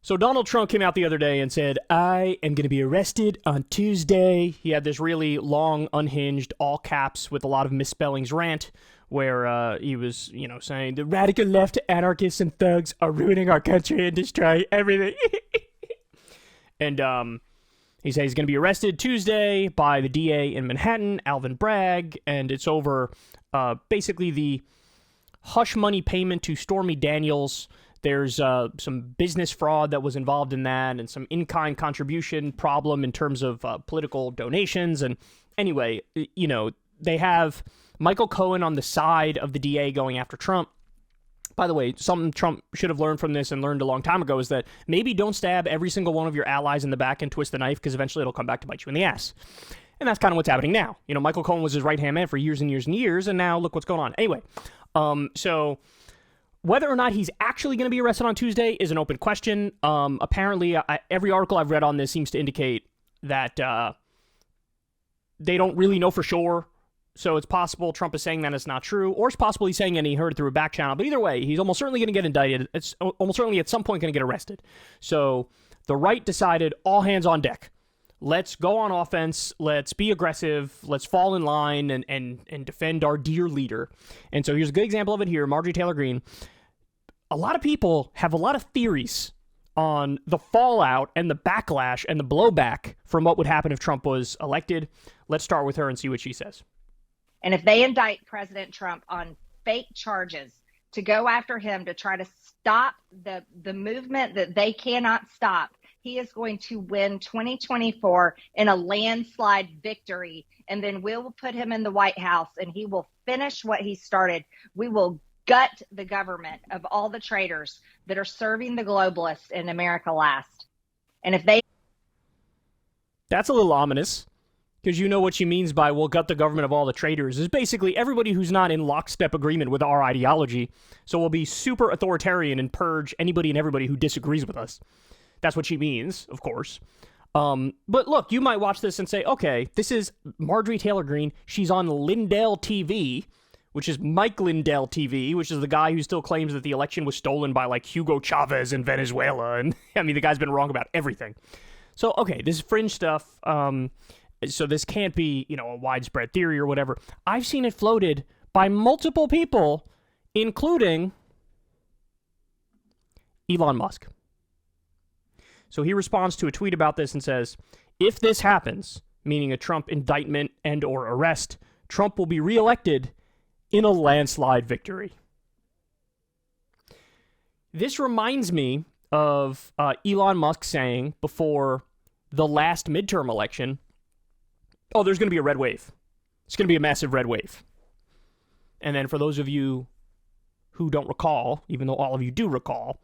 So Donald Trump came out the other day and said, I am going to be arrested on Tuesday. He had this really long, unhinged, all caps with a lot of misspellings rant where he was, saying the radical left anarchists and thugs are ruining our country and destroying everything. And he said he's going to be arrested Tuesday by the DA in Manhattan, Alvin Bragg, and it's over basically the hush money payment to Stormy Daniels. There's some business fraud that was involved in that and some in-kind contribution problem in terms of political donations. And anyway, they have Michael Cohen on the side of the DA going after Trump. By the way, something Trump should have learned from this and learned a long time ago is that maybe don't stab every single one of your allies in the back and twist the knife because eventually it'll come back to bite you in the ass. And that's kind of what's happening now. Michael Cohen was his right-hand man for years and years and years, and now look what's going on. Anyway, so whether or not he's actually going to be arrested on Tuesday is an open question. Apparently, every article I've read on this seems to indicate that they don't really know for sure. So it's possible Trump is saying that it's not true, or it's possible he's saying it and he heard it through a back channel. But either way, he's almost certainly going to get indicted. It's almost certainly at some point going to get arrested. So the right decided all hands on deck. Let's go on offense. Let's be aggressive. Let's fall in line and defend our dear leader. And so here's a good example of it here. Marjorie Taylor Greene. A lot of people have a lot of theories on the fallout and the backlash and the blowback from what would happen if Trump was elected. Let's start with her and see what she says. And if they indict President Trump on fake charges to go after him to try to stop the movement that they cannot stop, he is going to win 2024 in a landslide victory. And then we will put him in the White House and he will finish what he started. We will gut the government of all the traitors that are serving the globalists in America last. And if they... That's a little ominous. Because you know what she means by we'll gut the government of all the traitors is basically everybody who's not in lockstep agreement with our ideology. So we'll be super authoritarian and purge anybody and everybody who disagrees with us. That's what she means, of course. But look, you might watch this and say, okay, this is Marjorie Taylor Greene. She's on Lindell TV, which is Mike Lindell TV, which is the guy who still claims that the election was stolen by like Hugo Chavez in Venezuela. And I mean, the guy's been wrong about everything. So, okay, this is fringe stuff. So this can't be, a widespread theory or whatever. I've seen it floated by multiple people, including Elon Musk. So he responds to a tweet about this and says, if this happens, meaning a Trump indictment and or arrest, Trump will be reelected in a landslide victory. This reminds me of Elon Musk saying before the last midterm election, oh, there's going to be a red wave. It's going to be a massive red wave. And then for those of you who don't recall, even though all of you do recall,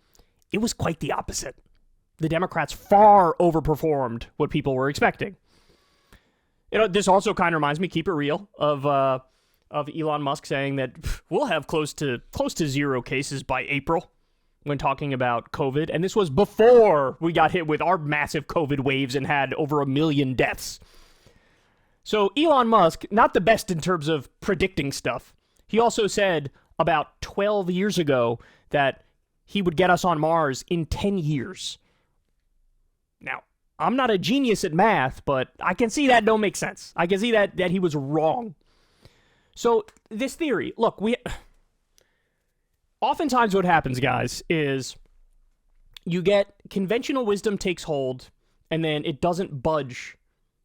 it was quite the opposite. The Democrats far overperformed what people were expecting. This also kind of reminds me, keep it real, of Elon Musk saying that we'll have close to zero cases by April when talking about COVID. And this was before we got hit with our massive COVID waves and had over 1 million deaths. So Elon Musk, not the best in terms of predicting stuff. He also said about 12 years ago that he would get us on Mars in 10 years. Now, I'm not a genius at math, but I can see that don't make sense. I can see that he was wrong. So this theory, look, oftentimes what happens, guys, is you get conventional wisdom takes hold and then it doesn't budge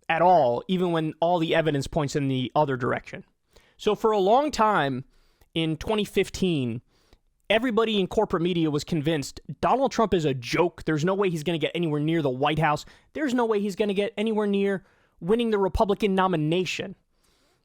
at all, even when all the evidence points in the other direction. So for a long time in 2015, everybody in corporate media was convinced Donald Trump is a joke. There's no way he's going to get anywhere near the White House. There's no way he's going to get anywhere near winning the Republican nomination.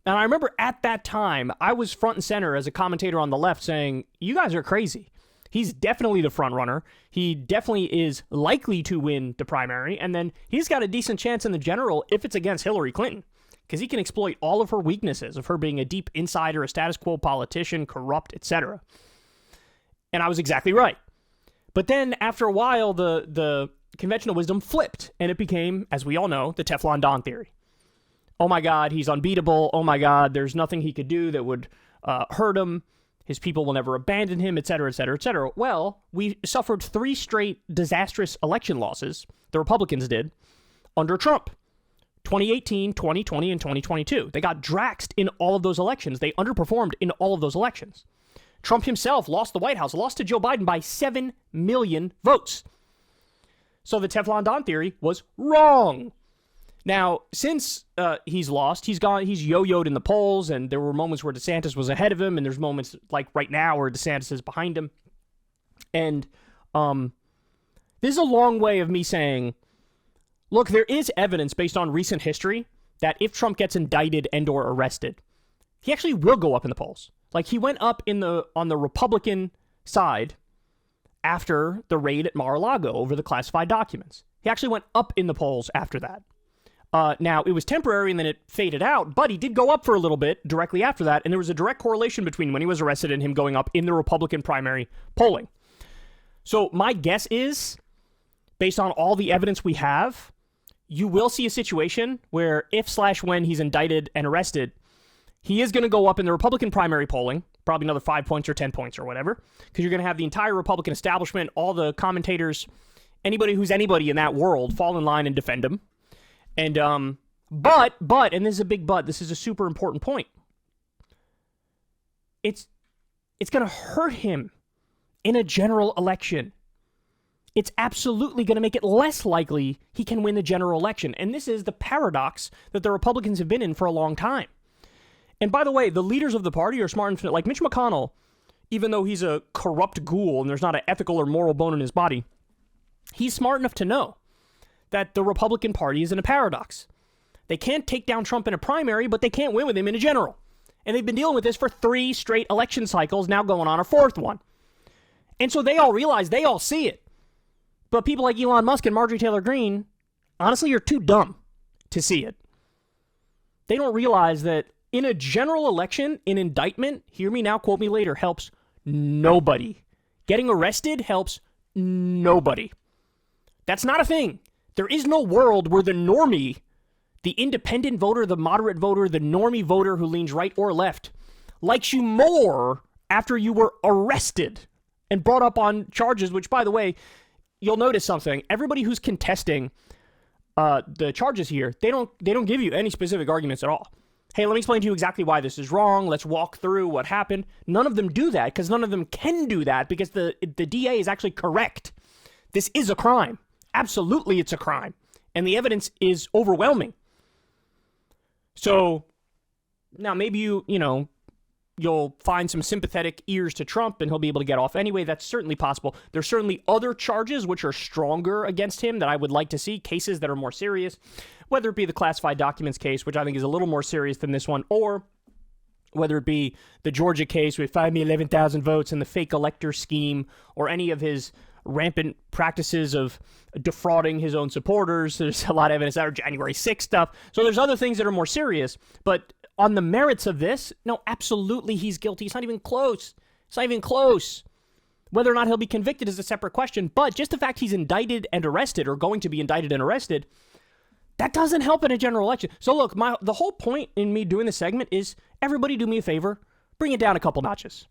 And I remember at that time, I was front and center as a commentator on the left saying, you guys are crazy. He's definitely the front runner. He definitely is likely to win the primary. And then he's got a decent chance in the general if it's against Hillary Clinton, because he can exploit all of her weaknesses of her being a deep insider, a status quo politician, corrupt, etc. And I was exactly right. But then after a while, the conventional wisdom flipped and it became, as we all know, the Teflon Don theory. Oh my God, he's unbeatable. Oh my God, there's nothing he could do that would hurt him. His people will never abandon him, et cetera, et cetera, et cetera. Well, we suffered 3 straight disastrous election losses, the Republicans did, under Trump. 2018, 2020, and 2022. They got draxed in all of those elections. They underperformed in all of those elections. Trump himself lost the White House, lost to Joe Biden by 7 million votes. So the Teflon Don theory was wrong. Now, since he's lost, he's yo-yoed in the polls, and there were moments where DeSantis was ahead of him, and there's moments like right now where DeSantis is behind him. And this is a long way of me saying, look, there is evidence based on recent history that if Trump gets indicted and or arrested, he actually will go up in the polls. Like, he went up on the Republican side after the raid at Mar-a-Lago over the classified documents. He actually went up in the polls after that. Now, it was temporary and then it faded out, but he did go up for a little bit directly after that, and there was a direct correlation between when he was arrested and him going up in the Republican primary polling. So my guess is, based on all the evidence we have, you will see a situation where if/when he's indicted and arrested, he is going to go up in the Republican primary polling, probably another 5 points or 10 points or whatever, because you're going to have the entire Republican establishment, all the commentators, anybody who's anybody in that world fall in line and defend him. And, but, and this is a big but, this is a super important point. It's going to hurt him in a general election. It's absolutely going to make it less likely he can win the general election. And this is the paradox that the Republicans have been in for a long time. And by the way, the leaders of the party are smart enough, like Mitch McConnell, even though he's a corrupt ghoul and there's not an ethical or moral bone in his body, he's smart enough to know that the Republican Party is in a paradox. They can't take down Trump in a primary, but they can't win with him in a general. And they've been dealing with this for 3 straight election cycles, now going on a 4th one. And so they all realize, they all see it. But people like Elon Musk and Marjorie Taylor Greene, honestly, are too dumb to see it. They don't realize that in a general election, an indictment, hear me now, quote me later, helps nobody. Getting arrested helps nobody. That's not a thing. There is no world where the normie, the independent voter, the moderate voter, the normie voter who leans right or left, likes you more after you were arrested and brought up on charges, which, by the way, you'll notice something. Everybody who's contesting the charges here, they don't give you any specific arguments at all. Hey, let me explain to you exactly why this is wrong. Let's walk through what happened. None of them do that because none of them can do that because the DA is actually correct. This is a crime. Absolutely, it's a crime. And the evidence is overwhelming. So now maybe you'll find some sympathetic ears to Trump and he'll be able to get off anyway. That's certainly possible. There's certainly other charges which are stronger against him that I would like to see, cases that are more serious, whether it be the classified documents case, which I think is a little more serious than this one, or whether it be the Georgia case with 5,011,000 votes and the fake elector scheme, or any of his rampant practices of defrauding his own supporters. There's a lot of evidence that are January 6th stuff. So there's other things that are more serious, but on the merits of this, no, absolutely he's guilty. It's not even close. It's not even close. Whether or not he'll be convicted is a separate question, but just the fact he's indicted and arrested, or going to be indicted and arrested, that doesn't help in a general election. So look, the whole point in me doing this segment is everybody do me a favor, bring it down a couple notches.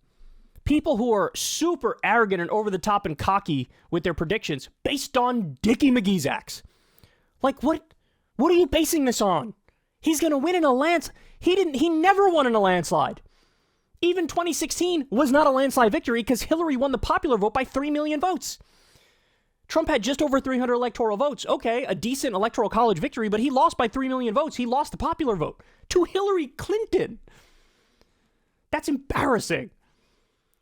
People who are super arrogant and over the top and cocky with their predictions based on Dickie McGee's acts. Like, what are you basing this on? He's going to win in a landslide. He never won in a landslide. Even 2016 was not a landslide victory because Hillary won the popular vote by 3 million votes. Trump had just over 300 electoral votes. Okay, a decent electoral college victory, but he lost by 3 million votes. He lost the popular vote to Hillary Clinton. That's embarrassing.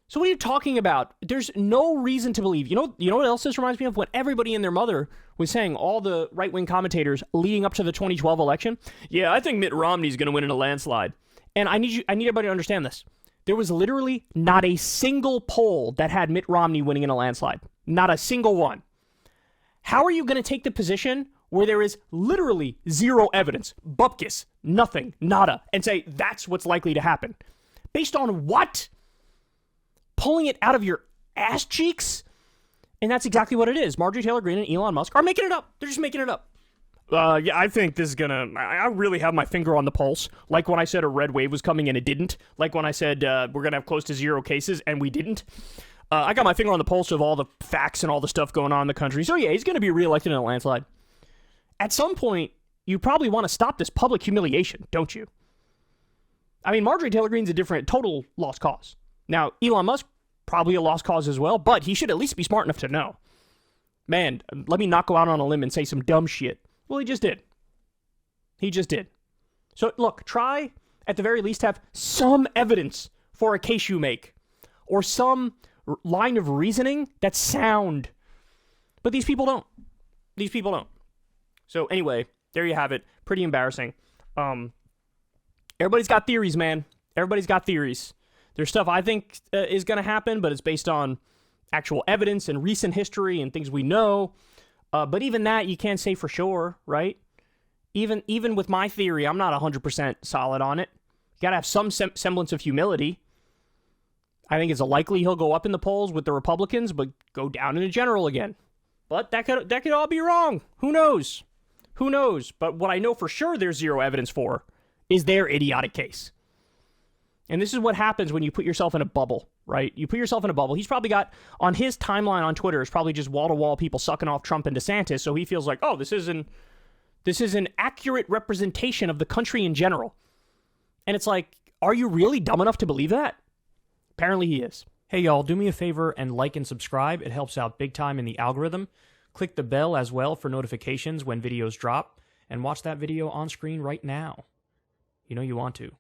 So what are you talking about? There's no reason to believe. You know what else this reminds me of? What everybody and their mother was saying, all the right-wing commentators leading up to the 2012 election. Yeah, I think Mitt Romney's going to win in a landslide. And I need everybody to understand this. There was literally not a single poll that had Mitt Romney winning in a landslide. Not a single one. How are you going to take the position where there is literally zero evidence, bupkis, nothing, nada, and say that's what's likely to happen? Based on what? Pulling it out of your ass cheeks? And that's exactly what it is. Marjorie Taylor Greene and Elon Musk are making it up. They're just making it up. Yeah, I think this is gonna. I really have my finger on the pulse. Like when I said a red wave was coming and it didn't. Like when I said we're gonna have close to 0 cases and we didn't. I got my finger on the pulse of all the facts and all the stuff going on in the country. So yeah, he's gonna be reelected in a landslide. At some point, you probably want to stop this public humiliation, don't you? I mean, Marjorie Taylor Greene's a different, total lost cause. Now, Elon Musk, probably a lost cause as well, but he should at least be smart enough to know. Man, let me not go out on a limb and say some dumb shit. Well, he just did. He just did. So, look, try, at the very least, have some evidence for a case you make. Or some line of reasoning that's sound. But these people don't. These people don't. So, anyway, there you have it. Pretty embarrassing. Everybody's got theories, man. Everybody's got theories. There's stuff I think is going to happen, but it's based on actual evidence and recent history and things we know. But even that, you can't say for sure, right? Even with my theory, I'm not 100% solid on it. You got to have some semblance of humility. I think it's likely he'll go up in the polls with the Republicans, but go down in the general again. But that could all be wrong. Who knows? Who knows? But what I know for sure there's zero evidence for is their idiotic case. And this is what happens when you put yourself in a bubble, right? You put yourself in a bubble. He's probably got, on his timeline on Twitter, is probably just wall-to-wall people sucking off Trump and DeSantis, so he feels like, oh, this is an accurate representation of the country in general. And it's like, are you really dumb enough to believe that? Apparently he is. Hey, y'all, do me a favor and like and subscribe. It helps out big time in the algorithm. Click the bell as well for notifications when videos drop, and watch that video on screen right now. You know you want to.